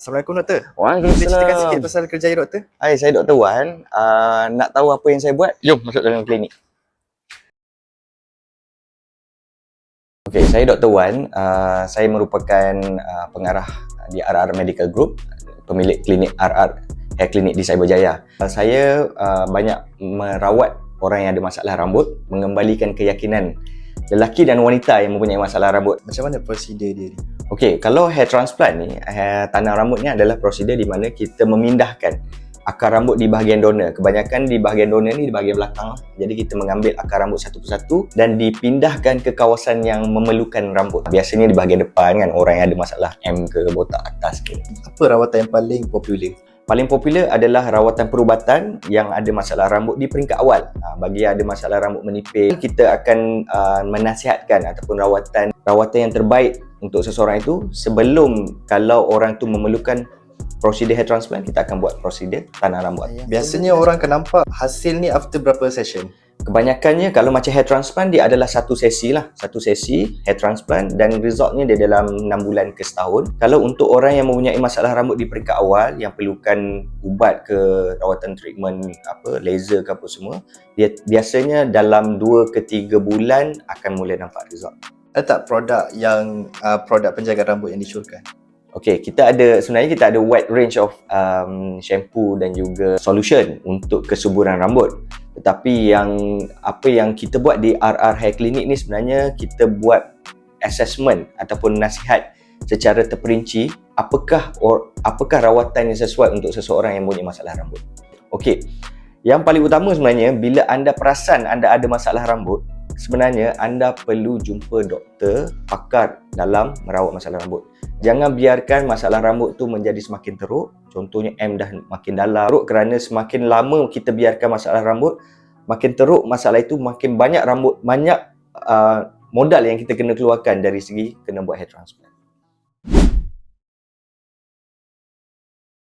Assalamualaikum doktor. Boleh Waalaikumsalam. ceritakan sikit pasal kerjaya doktor? Hai, saya Dr. Wan. Nak tahu apa yang saya buat? Jom masuk dalam klinik. Okey, saya Dr. Wan. Saya merupakan pengarah di RR Medical Group, pemilik klinik RR Hair Clinic di Cyberjaya. Saya banyak merawat orang yang ada masalah rambut, mengembalikan keyakinan lelaki dan wanita yang mempunyai masalah rambut. Macam mana prosedur dia ni? Okey, kalau hair transplant ni, tanam rambut ni adalah prosedur di mana kita memindahkan akar rambut di bahagian donor. Kebanyakan di bahagian donor ni di bahagian belakang. Jadi kita mengambil akar rambut satu persatu dan dipindahkan ke kawasan yang memerlukan rambut. Biasanya di bahagian depan kan, orang yang ada masalah M ke botak atas ke. Apa rawatan yang paling popular? Paling popular adalah rawatan perubatan yang ada masalah rambut di peringkat awal. Bagi yang ada masalah rambut menipis, kita akan menasihatkan ataupun rawatan yang terbaik untuk seseorang itu sebelum kalau orang tu memerlukan prosedur hair transplant, kita akan buat prosedur tanam rambut. Biasanya orang akan nampak hasil ni after berapa session? Kebanyakannya kalau macam hair transplant dia adalah satu sesi hair transplant dan resultnya dia dalam 6 bulan ke setahun. Kalau untuk orang yang mempunyai masalah rambut di peringkat awal yang perlukan ubat ke rawatan treatment laser ke apa semua, dia biasanya dalam 2 ke 3 bulan akan mula nampak result. Ada tak produk penjaga rambut yang disyorkan? Okey, sebenarnya kita ada wide range of shampoo dan juga solution untuk kesuburan rambut. Tetapi apa yang kita buat di RR Hair Clinic ni sebenarnya kita buat assessment ataupun nasihat secara terperinci apakah rawatan yang sesuai untuk seseorang yang mempunyai masalah rambut. Okey, yang paling utama sebenarnya bila anda perasan anda ada masalah rambut, sebenarnya anda perlu jumpa doktor pakar dalam merawat masalah rambut. Jangan biarkan masalah rambut tu menjadi semakin teruk. Contohnya M dah makin dalam kerana semakin lama kita biarkan masalah rambut makin teruk, masalah itu makin banyak modal yang kita kena keluarkan dari segi kena buat hair transplant.